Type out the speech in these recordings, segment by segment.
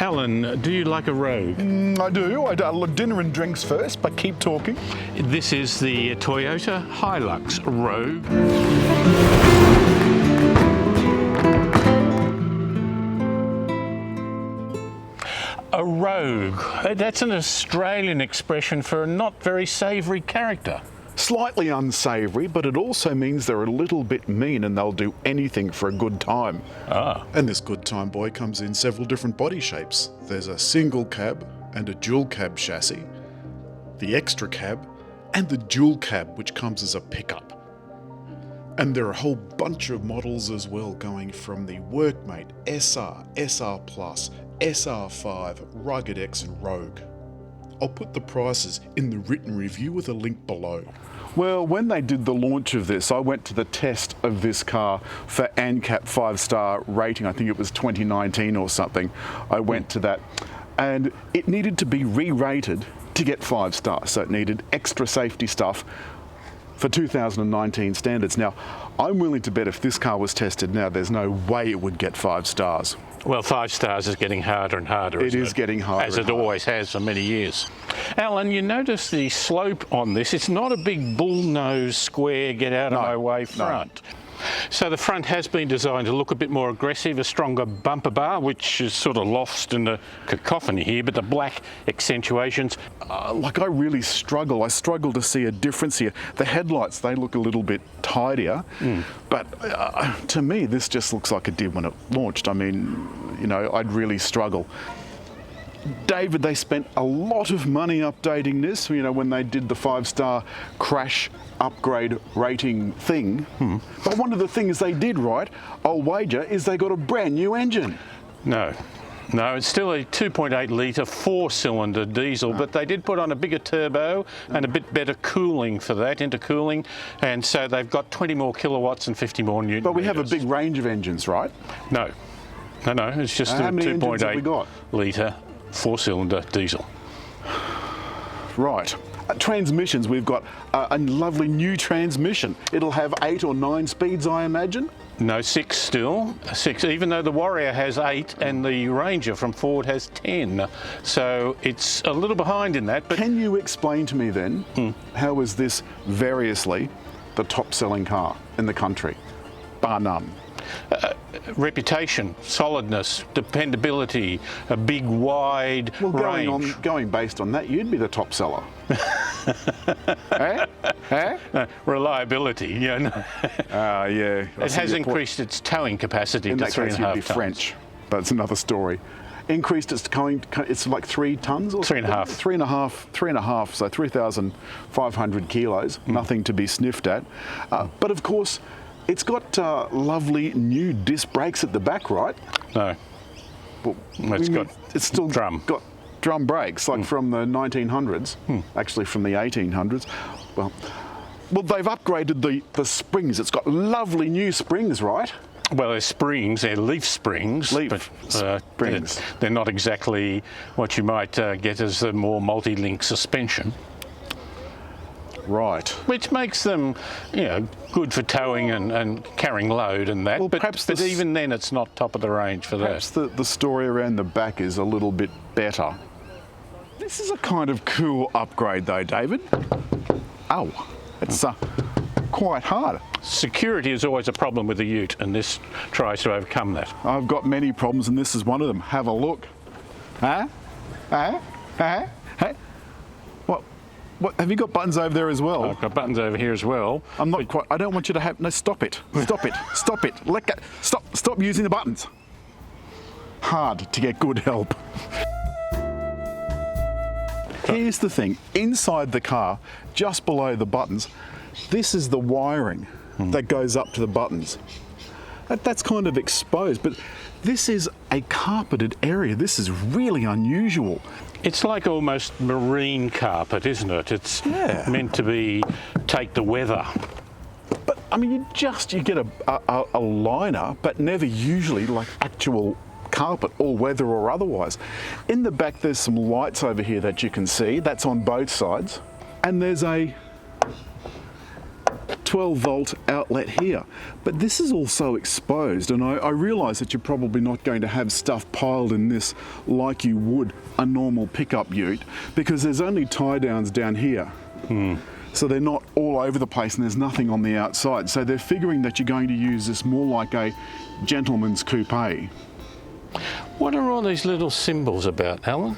Alan, do you like a Rogue? I do. I do. Dinner and drinks first, but keep talking. This is the Toyota Hilux Rogue. A rogue. That's an Australian expression for a not very savoury character. Slightly unsavoury, but it also means they're a little bit mean and they'll do anything for a good time. Ah. And this good time boy comes in several different body shapes. There's a single cab and a dual cab chassis, the extra cab, and the dual cab, which comes as a pickup. And there are a whole bunch of models as well, going from the Workmate, SR, SR Plus, SR5, Rugged X and Rogue. I'll put the prices in the written review with a link below. Well, when they did the launch of this, I went to the test of this car for ANCAP 5-star rating. I think it was 2019 or something. I went to that, and it needed to be re-rated to get 5 stars. So it needed extra safety stuff for 2019 standards. Now, I'm willing to bet if this car was tested now, there's no way it would get 5 stars. Well, 5 stars is getting harder and harder, isn't it? It is getting harder. As it always has for many years. Alan, you notice the slope on this. It's not a big bull-nose square, get out of my way front. No. So the front has been designed to look a bit more aggressive, a stronger bumper bar, which is sort of lost in the cacophony here, but the black accentuations. I really struggle. I struggle to see a difference here. The headlights, they look a little bit tidier, but to me, this just looks like it did when it launched. I mean, you know, I'd really struggle. David, they spent a lot of money updating this, you know, when they did the 5-star crash upgrade rating thing. But one of the things they did right, I'll wager, is they got a brand new engine. No, it's still a 2.8 litre 4-cylinder diesel, but they did put on a bigger turbo and a bit better cooling for that, intercooling, and so they've got 20 more kilowatts and 50 more newton But we have a meters. big range of engines, right? No, it's just a 2.8 litre 4-cylinder diesel. Right. Transmissions, we've got a lovely new transmission. It'll have 8 or 9 speeds, I imagine? No, 6 still. 6, even though the Warrior has 8 and the Ranger from Ford has 10. So it's a little behind in that. But can you explain to me then, how is this variously the top-selling car in the country, bar none? Reputation, solidness, dependability, a big wide range. Going based on that, you'd be the top seller. Reliability, yeah. Yeah. It has increased its towing capacity to 3.5 tons. French. That's another story. Increased its towing, it's like 3 tons or 3.5. 3.5, so 3,500 kilos, nothing to be sniffed at. But of course, it's got lovely new disc brakes at the back, right? No. Well, it's still got drum brakes, like from the 1900s, actually from the 1800s. Well, they've upgraded the springs. It's got lovely new springs, right? Well, they're springs, they're leaf springs. Springs. They're not exactly what you might get as a more multi-link suspension. Right. Which makes them, you know, good for towing and carrying load and that. Well, but even then, it's not top of the range for that. Perhaps the story around the back is a little bit better. This is a kind of cool upgrade though, David. Oh, it's quite hard. Security is always a problem with the Ute, and this tries to overcome that. I've got many problems, and this is one of them. Have a look. Huh? What, have you got buttons over there as well? I've got buttons over here as well. I don't want you to have. No, stop it. Stop it. Stop it. Let go. Stop using the buttons. Hard to get good help. Here's the thing. Inside the car, just below the buttons, this is the wiring that goes up to the buttons. That's kind of exposed, but this is a carpeted area. This is really unusual. It's like almost marine carpet, isn't it? It's meant to take the weather. But I mean, you get a liner, but never usually like actual carpet, all weather or otherwise. In the back, there's some lights over here that you can see. That's on both sides. And there's a 12-volt outlet here, but this is also exposed, and I realise that you're probably not going to have stuff piled in this like you would a normal pickup ute, because there's only tie downs down here. So they're not all over the place and there's nothing on the outside. So they're figuring that you're going to use this more like a gentleman's coupe. What are all these little symbols about, Alan?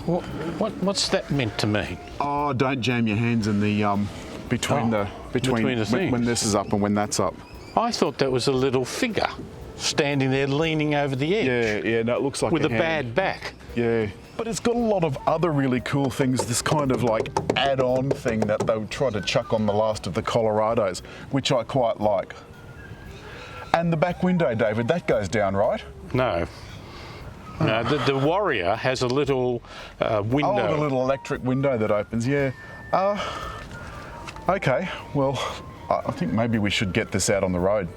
What's that meant to mean? Oh, don't jam your hands in the between the things. When this is up and when that's up. I thought that was a little figure standing there leaning over the edge. Yeah, no, it looks like with a hand. bad back. Yeah. But it's got a lot of other really cool things, this kind of like add-on thing that they would try to chuck on the last of the Colorados, which I quite like. And the back window, David, that goes down, right? No. No, the Warrior has a little window. Oh, the little electric window that opens, yeah. Okay, well, I think maybe we should get this out on the road.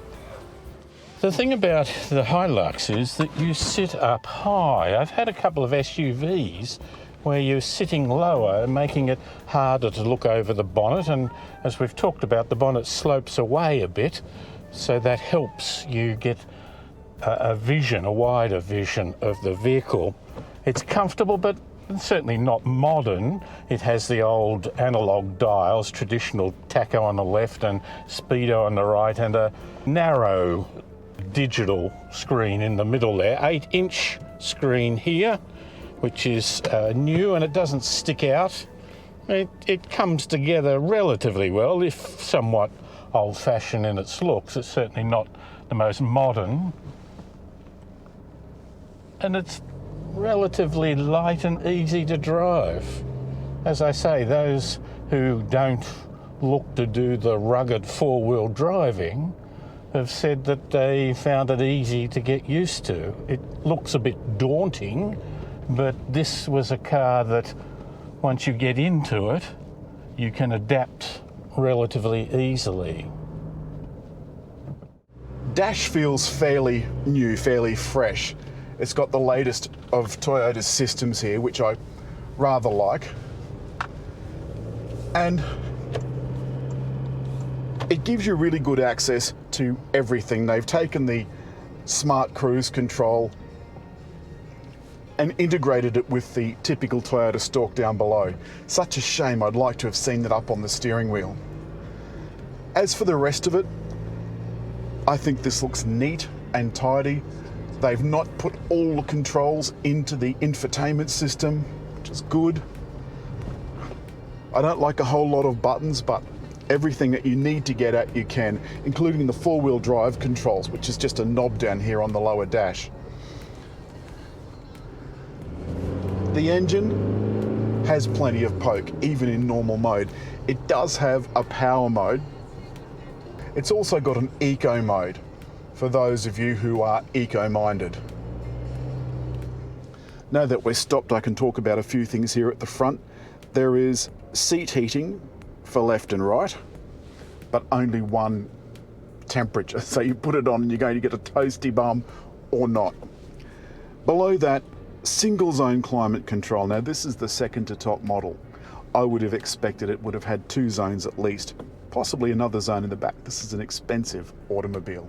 The thing about the Hilux is that you sit up high. I've had a couple of SUVs where you're sitting lower, making it harder to look over the bonnet, and as we've talked about, the bonnet slopes away a bit, so that helps you get a wider vision of the vehicle. It's comfortable, but certainly not modern. It has the old analog dials, traditional tacho on the left and speedo on the right, and a narrow digital screen in the middle there. 8-inch screen here, which is new, and it doesn't stick out. It comes together relatively well, if somewhat old-fashioned in its looks. It's certainly not the most modern. And it's relatively light and easy to drive. As I say, those who don't look to do the rugged four-wheel driving have said that they found it easy to get used to. It looks a bit daunting, but this was a car that once you get into it, you can adapt relatively easily. Dash feels fairly new, fairly fresh. It's got the latest of Toyota's systems here, which I rather like. And it gives you really good access to everything. They've taken the smart cruise control and integrated it with the typical Toyota stalk down below. Such a shame. I'd like to have seen that up on the steering wheel. As for the rest of it, I think this looks neat and tidy. They've not put all the controls into the infotainment system, which is good. I don't like a whole lot of buttons, but everything that you need to get at you can, including the four-wheel drive controls, which is just a knob down here on the lower dash. The engine has plenty of poke, even in normal mode. It does have a power mode. It's also got an eco mode, for those of you who are eco-minded. Now that we're stopped, I can talk about a few things here at the front. There is seat heating for left and right, but only one temperature. So you put it on and you're going to get a toasty bum or not. Below that, single zone climate control. Now this is the second to top model. I would have expected it would have had 2 zones at least, possibly another zone in the back. This is an expensive automobile.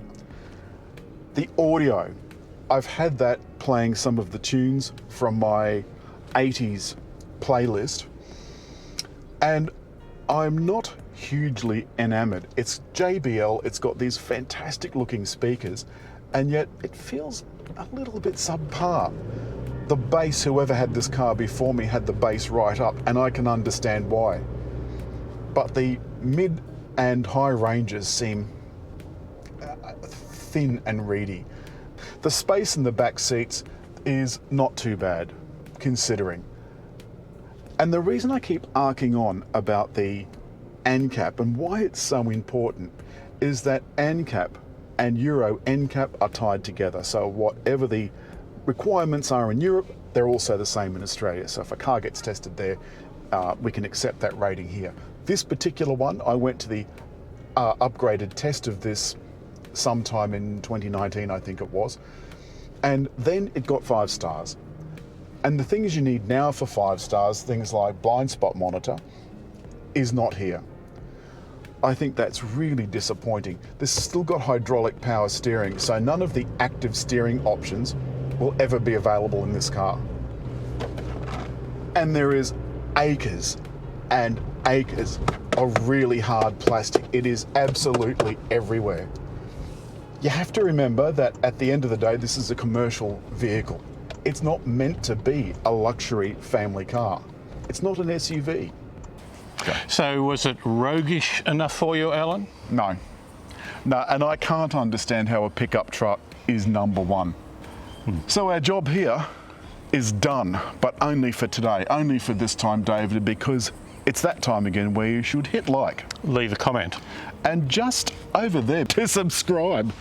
The audio, I've had that playing some of the tunes from my 80s playlist, and I'm not hugely enamored. It's JBL, it's got these fantastic looking speakers, and yet it feels a little bit subpar. The bass, whoever had this car before me had the bass right up, and I can understand why. But the mid and high ranges seem thin and reedy. The space in the back seats is not too bad, considering. And the reason I keep arcing on about the ANCAP and why it's so important is that ANCAP and Euro NCAP are tied together. So whatever the requirements are in Europe, they're also the same in Australia. So if a car gets tested there, we can accept that rating here. This particular one, I went to the upgraded test of this sometime in 2019, I think it was, and then it got 5 stars. And the things you need now for 5 stars, things like blind spot monitor, is not here. I think that's really disappointing. This has still got hydraulic power steering, so none of the active steering options will ever be available in this car. And there is acres and acres of really hard plastic. It is absolutely everywhere. You have to remember that at the end of the day, this is a commercial vehicle. It's not meant to be a luxury family car. It's not an SUV. So was it roguish enough for you, Alan? No. No, and I can't understand how a pickup truck is number one. So our job here is done, but only for today, only for this time, David, because it's that time again where you should hit like. Leave a comment. And just over there to subscribe.